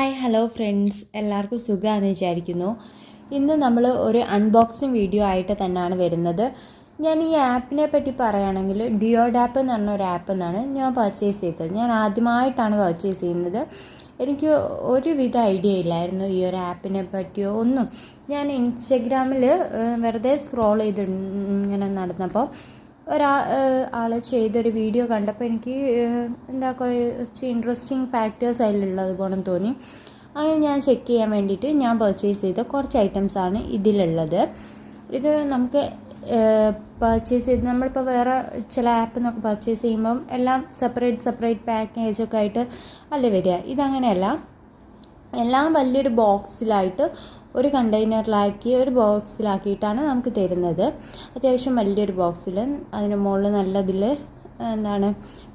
Hi hello friends, എല്ലാവർക്കും സുഖമാണെന്ന് വിചാരിക്കുന്നു. ഇന്ന് നമ്മൾ ഒരു അൺബോക്സിങ് വീഡിയോ ആയിട്ട് തന്നെയാണ് വരുന്നത്. ഞാൻ ഈ ആപ്പിനെ പറ്റി പറയുകയാണെങ്കിൽ ഡിയോഡാപ്പ് എന്ന് പറഞ്ഞ ഒരു ആപ്പ് എന്നാണ് ഞാൻ പർച്ചേസ് ചെയ്തത്. ഞാൻ ആദ്യമായിട്ടാണ് പർച്ചേസ് ചെയ്യുന്നത്. എനിക്ക് ഒരുവിധ ഐഡിയ ഇല്ലായിരുന്നു ഈ ഒരു ആപ്പിനെ പറ്റിയോ ഒന്നും. ഞാൻ ഇൻസ്റ്റഗ്രാമിൽ വെറുതെ സ്ക്രോൾ ചെയ്ത് ഇങ്ങനെ നടന്നപ്പോൾ ആൾ ചെയ്തൊരു വീഡിയോ കണ്ടപ്പോൾ എനിക്ക് കുറച്ച് ഇൻട്രസ്റ്റിംഗ് ഫാക്ടേഴ്സ് അതിലുള്ളത് പോലെ തോന്നി. അങ്ങനെ ഞാൻ ചെക്ക് ചെയ്യാൻ വേണ്ടിയിട്ട് ഞാൻ പർച്ചേസ് ചെയ്ത കുറച്ച് ഐറ്റംസാണ് ഇതിലുള്ളത്. ഇത് നമുക്ക് പർച്ചേസ് ചെയ്ത് നമ്മളിപ്പോൾ വേറെ ചില ആപ്പിൽ നിന്നൊക്കെ പർച്ചേസ് ചെയ്യുമ്പം എല്ലാം സെപ്പറേറ്റ് പാക്കേജൊക്കെ ആയിട്ട് അല്ലേ വരിക. ഇതങ്ങനെയല്ല, എല്ലാം വലിയൊരു ബോക്സിലായിട്ട് ഒരു കണ്ടെയ്നറിലാക്കി ഒരു ബോക്സിലാക്കിയിട്ടാണ് നമുക്ക് തരുന്നത്. അത്യാവശ്യം വലിയൊരു ബോക്സിൽ അതിന് മുകളിൽ നല്ലതിൽ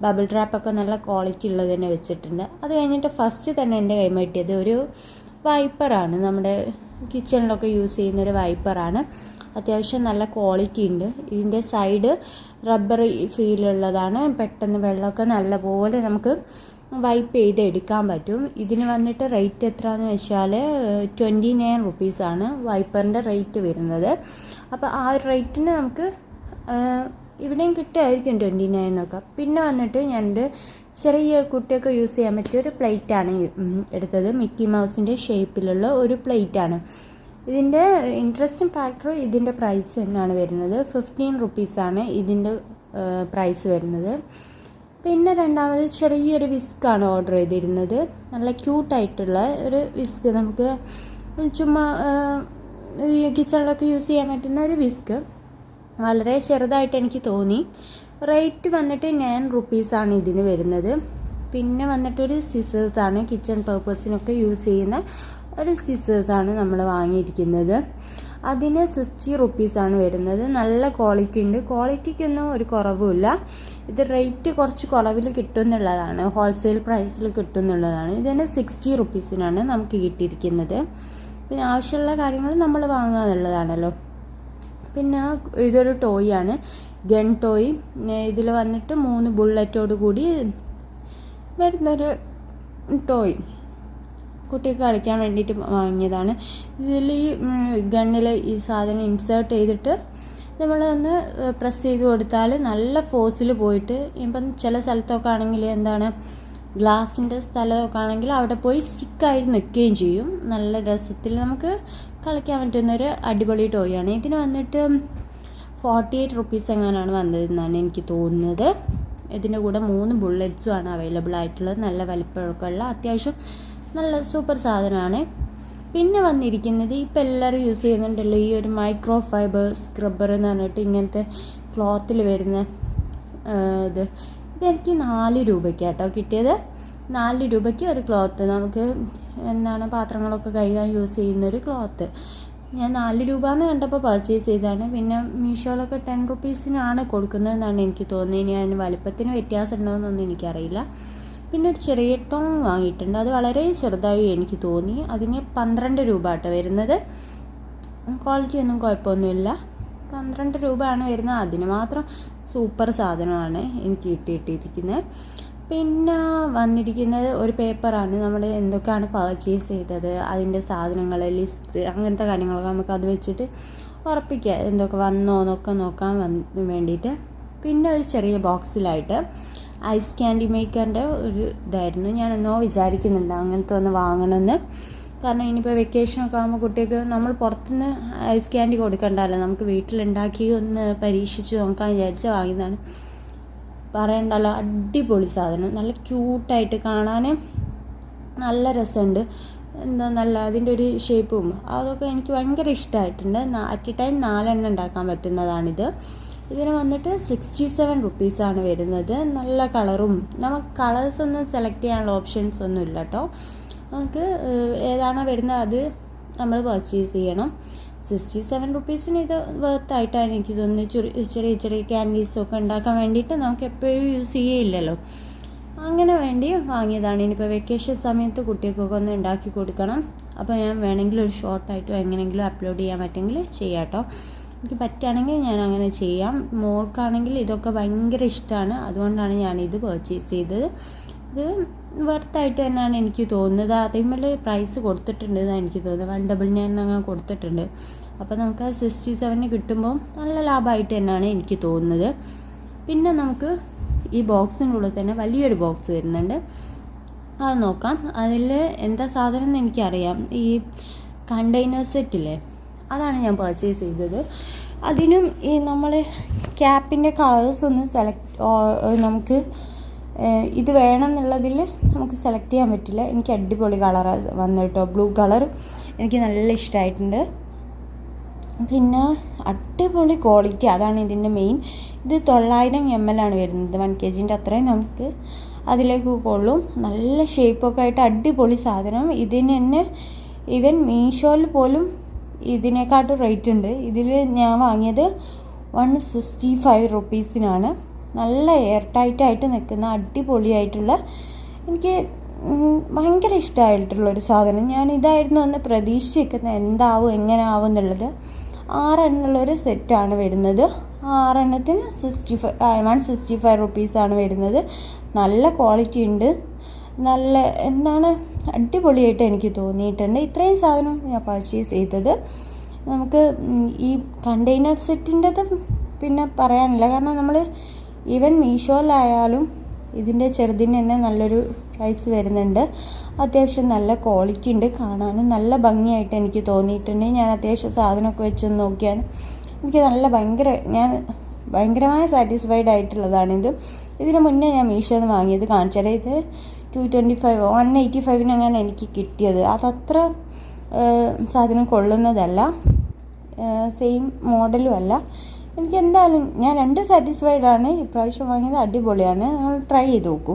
ബബിൾ റാപ്പൊക്കെ നല്ല ക്വാളിറ്റി ഉള്ളത് തന്നെ വെച്ചിട്ടുണ്ട്. അത് കഴിഞ്ഞിട്ട് ഫസ്റ്റ് തന്നെ എൻ്റെ കൈ കിട്ടിയത് ഒരു വൈപ്പറാണ്. നമ്മുടെ കിച്ചണിലൊക്കെ യൂസ് ചെയ്യുന്നൊരു വൈപ്പറാണ്. അത്യാവശ്യം നല്ല ക്വാളിറ്റി ഉണ്ട്. ഇതിൻ്റെ സൈഡ് റബ്ബർ ഫീലുള്ളതാണ്. പെട്ടെന്ന് വെള്ളമൊക്കെ നല്ലപോലെ നമുക്ക് വൈപ്പ് ചെയ്ത് എടുക്കാൻ പറ്റും. ഇതിന് വന്നിട്ട് റേറ്റ് എത്രയാണെന്ന് വെച്ചാൽ 29 റുപ്പീസാണ് വൈപ്പറിൻ്റെ റേറ്റ് വരുന്നത്. അപ്പോൾ ആ ഒരു റേറ്റിന് നമുക്ക് ഇവിടെയും കിട്ടുമായിരിക്കും 29 പിന്നെ വന്നിട്ട് ഞാനൊരു ചെറിയ കുട്ടിയൊക്കെ യൂസ് ചെയ്യാൻ പറ്റിയൊരു പ്ലേറ്റാണ് എടുത്തത്. മിക്കി മൗസിൻ്റെ ഷേപ്പിലുള്ള ഒരു പ്ലേറ്റാണ്. ഇതിൻ്റെ ഇൻട്രസ്റ്റിംഗ് ഫാക്ടർ ഇതിൻ്റെ പ്രൈസ് തന്നെയാണ് വരുന്നത്. 15 റുപ്പീസാണ് ഇതിൻ്റെ പ്രൈസ് വരുന്നത്. പിന്നെ രണ്ടാമത് ചെറിയൊരു വിസ്ക്കാണ് ഓർഡർ ചെയ്തിരുന്നത്. നല്ല ക്യൂട്ടായിട്ടുള്ള ഒരു വിസ്ക്, നമുക്ക് ചുമ്മാ കിച്ചണിലൊക്കെ യൂസ് ചെയ്യാൻ പറ്റുന്ന ഒരു വിസ്ക്. വളരെ ചെറുതായിട്ട് എനിക്ക് തോന്നി. റേറ്റ് വന്നിട്ട് 9 റുപ്പീസാണ് ഇതിന് വരുന്നത്. പിന്നെ വന്നിട്ടൊരു സിസേഴ്സാണ്, കിച്ചൺ പർപ്പസിനൊക്കെ യൂസ് ചെയ്യുന്ന ഒരു സിസേഴ്സാണ് നമ്മൾ വാങ്ങിയിരിക്കുന്നത്. അതിന് 60 റുപ്പീസാണ് വരുന്നത്. നല്ല ക്വാളിറ്റി ഉണ്ട്, ക്വാളിറ്റിക്കൊന്നും ഒരു കുറവുമില്ല. ഇത് റേറ്റ് കുറച്ച് കുറവിൽ കിട്ടുമെന്നുള്ളതാണ്, ഹോൾസെയിൽ പ്രൈസിൽ കിട്ടുമെന്നുള്ളതാണ്. ഇതിന് 60 റുപ്പീസിനാണ് നമുക്ക് കിട്ടിയിരിക്കുന്നത്. പിന്നെ ആവശ്യമുള്ള കാര്യങ്ങൾ നമ്മൾ വാങ്ങുക എന്നുള്ളതാണല്ലോ. പിന്നെ ഇതൊരു ടോയ് ആണ്, ഗൺ ടോയ്. ഇതിൽ വന്നിട്ട് 3 ബുള്ളറ്റോട് കൂടി വരുന്നൊരു ടോയ്, കുട്ടിക്ക് കളിക്കാൻ വേണ്ടിയിട്ട് വാങ്ങിയതാണ്. ഇതിൽ ഈ ഗണ്ണിൽ ഈ സാധനം ഇൻസേർട്ട് ചെയ്തിട്ട് നമ്മളൊന്ന് പ്രസ് ചെയ്ത് കൊടുത്താൽ നല്ല ഫോഴ്സിൽ പോയിട്ട്, ഇപ്പം ചില സ്ഥലത്തൊക്കെ ആണെങ്കിൽ ഗ്ലാസിൻ്റെ സ്ഥലമൊക്കെ ആണെങ്കിൽ അവിടെ പോയി സ്റ്റിക്കായി നിൽക്കുകയും ചെയ്യും. നല്ല രസത്തിൽ നമുക്ക് കളിക്കാൻ പറ്റുന്നൊരു അടിപൊളി ടോയാണ്. ഇതിന് വന്നിട്ട് 48 റുപ്പീസ് എങ്ങനെയാണ് വന്നതെന്നാണ് എനിക്ക് തോന്നുന്നത്. ഇതിൻ്റെ കൂടെ 3 ബുള്ളറ്റ്സുമാണ് അവൈലബിൾ ആയിട്ടുള്ളത്. നല്ല വലിപ്പമൊക്കെ ഉള്ള അത്യാവശ്യം നല്ല സൂപ്പർ സാധനമാണ്. പിന്നെ വന്നിരിക്കുന്നത് ഇപ്പം എല്ലാവരും യൂസ് ചെയ്യുന്നുണ്ടല്ലോ ഈ ഒരു മൈക്രോ ഫൈബർ സ്ക്രബ്ബർ എന്ന് പറഞ്ഞിട്ട് ഇങ്ങനത്തെ ക്ലോത്തിൽ വരുന്ന ഇതെനിക്ക് 4 രൂപയ്ക്കാട്ടോ കിട്ടിയത്. 4 രൂപയ്ക്ക് ഒരു ക്ലോത്ത്, നമുക്ക് പാത്രങ്ങളൊക്കെ കഴുകാൻ യൂസ് ചെയ്യുന്നൊരു ക്ലോത്ത്. ഞാൻ 4 രൂപ എന്ന് കണ്ടപ്പോൾ പർച്ചേസ് ചെയ്തതാണ്. പിന്നെ മീഷോയിലൊക്കെ 10 റുപ്പീസിനാണ് കൊടുക്കുന്നതെന്നാണ് എനിക്ക് തോന്നുന്നത്. ഇനി അതിന് വലിപ്പത്തിന് വ്യത്യാസം ഉണ്ടോയെന്നൊന്നും എനിക്കറിയില്ല. പിന്നെ ഒരു ചെറിയ ടോങ് വാങ്ങിയിട്ടുണ്ട്. അത് വളരെ ചെറുതായി എനിക്ക് തോന്നി. അതിന് 12 രൂപ ആട്ടോ വരുന്നത്. ക്വാളിറ്റി ഒന്നും കുഴപ്പമൊന്നുമില്ല. 12 രൂപയാണ് വരുന്നത്. അതിന് മാത്രം സൂപ്പർ സാധനമാണ് എനിക്ക് കിട്ടിയിട്ടിരിക്കുന്നത്. പിന്നെ വന്നിരിക്കുന്നത് ഒരു പേപ്പറാണ്. നമ്മൾ എന്തൊക്കെയാണ് പർച്ചേസ് ചെയ്തത്, അതിൻ്റെ സാധനങ്ങൾ ലിസ്റ്റ്, അങ്ങനത്തെ കാര്യങ്ങളൊക്കെ നമുക്ക് അത് വെച്ചിട്ട് ഉറപ്പിക്കുക എന്തൊക്കെ വന്നോ എന്നൊക്കെ നോക്കാൻ വേണ്ടിയിട്ട്. പിന്നെ ഒരു ചെറിയ ബോക്സിലായിട്ട് ഐസ് ക്യാൻഡി മേക്കറിൻ്റെ ഒരു ഇതായിരുന്നു. ഞാനെന്നോ വിചാരിക്കുന്നുണ്ട് അങ്ങനത്തെ ഒന്ന് വാങ്ങണമെന്ന്. കാരണം ഇനിയിപ്പോൾ വെക്കേഷനൊക്കെ ആകുമ്പോൾ കുട്ടികൾക്ക് നമ്മൾ പുറത്തുനിന്ന് ഐസ് ക്യാൻഡി കൊടുക്കണ്ടല്ലോ, നമുക്ക് വീട്ടിലുണ്ടാക്കി ഒന്ന് പരീക്ഷിച്ച് നോക്കാൻ വിചാരിച്ച് വാങ്ങിയതാണ്. പറയണ്ടല്ലോ, അടിപൊളി സാധനം. നല്ല ക്യൂട്ടായിട്ട് കാണാൻ നല്ല രസമുണ്ട്. നല്ല അതിൻ്റെ ഒരു ഷേപ്പും അതൊക്കെ എനിക്ക് ഭയങ്കര ഇഷ്ടമായിട്ടുണ്ട്. അറ്റ് എ ടൈം 4 എണ്ണം ഉണ്ടാക്കാൻ പറ്റുന്നതാണിത്. ഇതിന് വന്നിട്ട് 67 റുപ്പീസാണ് വരുന്നത്. നല്ല കളറും, നമുക്ക് കളേഴ്സൊന്നും സെലക്ട് ചെയ്യാനുള്ള ഓപ്ഷൻസ് ഒന്നും ഇല്ല കേട്ടോ. നമുക്ക് ഏതാണോ വരുന്നത് അത് നമ്മൾ പർച്ചേസ് ചെയ്യണം. 67 റുപ്പീസിന് ഇത് വർത്തായിട്ടാണ് എനിക്ക് തോന്നുന്നത്. ചെറിയ ക്യാൻഡീസൊക്കെ ഉണ്ടാക്കാൻ വേണ്ടിയിട്ട് നമുക്ക് എപ്പോഴും യൂസ് ചെയ്യില്ലല്ലോ, അങ്ങനെ വേണ്ടി വാങ്ങിയതാണ്. ഇനിയിപ്പോൾ വെക്കേഷൻ സമയത്ത് കുട്ടികൾക്കൊക്കെ ഒന്ന് ഉണ്ടാക്കി കൊടുക്കണം. അപ്പോൾ ഞാൻ വേണമെങ്കിൽ ഒരു ഷോർട്ടായിട്ടോ എങ്ങനെയെങ്കിലും അപ്ലോഡ് ചെയ്യാൻ പറ്റുമെങ്കിൽ ചെയ്യാം കേട്ടോ. എനിക്ക് പറ്റുകയാണെങ്കിൽ ഞാൻ അങ്ങനെ ചെയ്യാം. മോൾക്കാണെങ്കിൽ ഇതൊക്കെ ഭയങ്കര ഇഷ്ടമാണ്, അതുകൊണ്ടാണ് ഞാനിത് പർച്ചേസ് ചെയ്തത്. ഇത് വർത്തായിട്ട് തന്നെയാണ് എനിക്ക് തോന്നുന്നത്. അതേമേൽ പ്രൈസ് കൊടുത്തിട്ടുണ്ട് എന്നാണ് എനിക്ക് തോന്നുന്നത്. 199 അങ്ങനെ കൊടുത്തിട്ടുണ്ട്. അപ്പോൾ നമുക്ക് 67 കിട്ടുമ്പോൾ നല്ല ലാഭമായിട്ട് തന്നെയാണ് എനിക്ക് തോന്നുന്നത്. പിന്നെ നമുക്ക് ഈ ബോക്സിനുള്ളിൽ തന്നെ വലിയൊരു ബോക്സ് വരുന്നുണ്ട്, അത് നോക്കാം. അതിൽ എന്താ സാധനം എന്ന് എനിക്കറിയാം. ഈ കണ്ടെയ്നർ സെറ്റില്ലേ, അതാണ് ഞാൻ പർച്ചേസ് ചെയ്തത്. അതിനും ഈ നമ്മൾ ക്യാപ്പിൻ്റെ കളേഴ്സ് ഒന്ന് നമുക്ക് ഇത് വേണമെന്നുള്ളതിൽ നമുക്ക് സെലക്ട് ചെയ്യാൻ പറ്റില്ല. എനിക്ക് അടിപൊളി കളറാണ് വന്നത് കേട്ടോ. ബ്ലൂ കളർ എനിക്ക് നല്ല ഇഷ്ടമായിട്ടുണ്ട്. പിന്നെ അടിപൊളി ക്വാളിറ്റി, അതാണ് ഇതിൻ്റെ മെയിൻ. ഇത് 900 ml ആണ് വരുന്നത്. 1 kg അത്രയും നമുക്ക് അതിലേക്ക് കൊള്ളും. നല്ല ഷേപ്പൊക്കെ ആയിട്ട് അടിപൊളി സാധനം. ഇതിന് തന്നെ ഈവൻ മീഷോയിൽ പോലും ഇതിനെക്കാട്ടും റേറ്റ് ഉണ്ട്. ഇതിൽ ഞാൻ വാങ്ങിയത് 165 റുപ്പീസിനാണ്. നല്ല എയർ ടൈറ്റായിട്ട് നിൽക്കുന്ന അടിപൊളിയായിട്ടുള്ള, എനിക്ക് ഭയങ്കര ഇഷ്ടമായിട്ടുള്ളൊരു സാധനം. ഞാൻ ഇതായിരുന്നു ഒന്ന് പ്രതീക്ഷിക്കുന്നത്, എന്താവും എങ്ങനെ ആവും എന്നുള്ളത്. 6 എണ്ണമുള്ളൊരു സെറ്റാണ് വരുന്നത്. 6 എണ്ണത്തിന് 165 റുപ്പീസാണ് വരുന്നത്. നല്ല ക്വാളിറ്റി ഉണ്ട്, നല്ല അടിപൊളിയായിട്ട് എനിക്ക് തോന്നിയിട്ടുണ്ട്. ഇത്രയും സാധനം ഞാൻ പർച്ചേസ് ചെയ്തത്. നമുക്ക് ഈ കണ്ടെയ്നർ സെറ്റിൻ്റെത് പിന്നെ പറയാനില്ല, കാരണം നമ്മൾ ഈവൻ മീഷോയിലായാലും ഇതിൻ്റെ ചെറുതിന് തന്നെ നല്ലൊരു പ്രൈസ് വരുന്നുണ്ട്. അത്യാവശ്യം നല്ല ക്വാളിറ്റി ഉണ്ട്, കാണാനും നല്ല ഭംഗിയായിട്ട് എനിക്ക് തോന്നിയിട്ടുണ്ട്. ഞാൻ അത്യാവശ്യം സാധനമൊക്കെ വെച്ചൊന്ന് നോക്കിയാണ് എനിക്ക് ഞാൻ ഭയങ്കരമായി സാറ്റിസ്ഫൈഡ് ആയിട്ടുള്ളതാണിത്. ഇതിന് മുന്നേ ഞാൻ മീഷോന്ന് വാങ്ങിയത് കാണിച്ചാൽ ഇത് 185 അങ്ങനെ എനിക്ക് കിട്ടിയത്. അതത്ര സാധനം കൊള്ളുന്നതല്ല, സെയിം മോഡലും അല്ല. എനിക്ക് എന്തായാലും ഞാൻ 2 സാറ്റിസ്ഫൈഡ് ആണ്. ഇപ്രാവശ്യം വാങ്ങിയത് അടിപൊളിയാണ്. നിങ്ങൾ ട്രൈ ചെയ്ത് നോക്കൂ.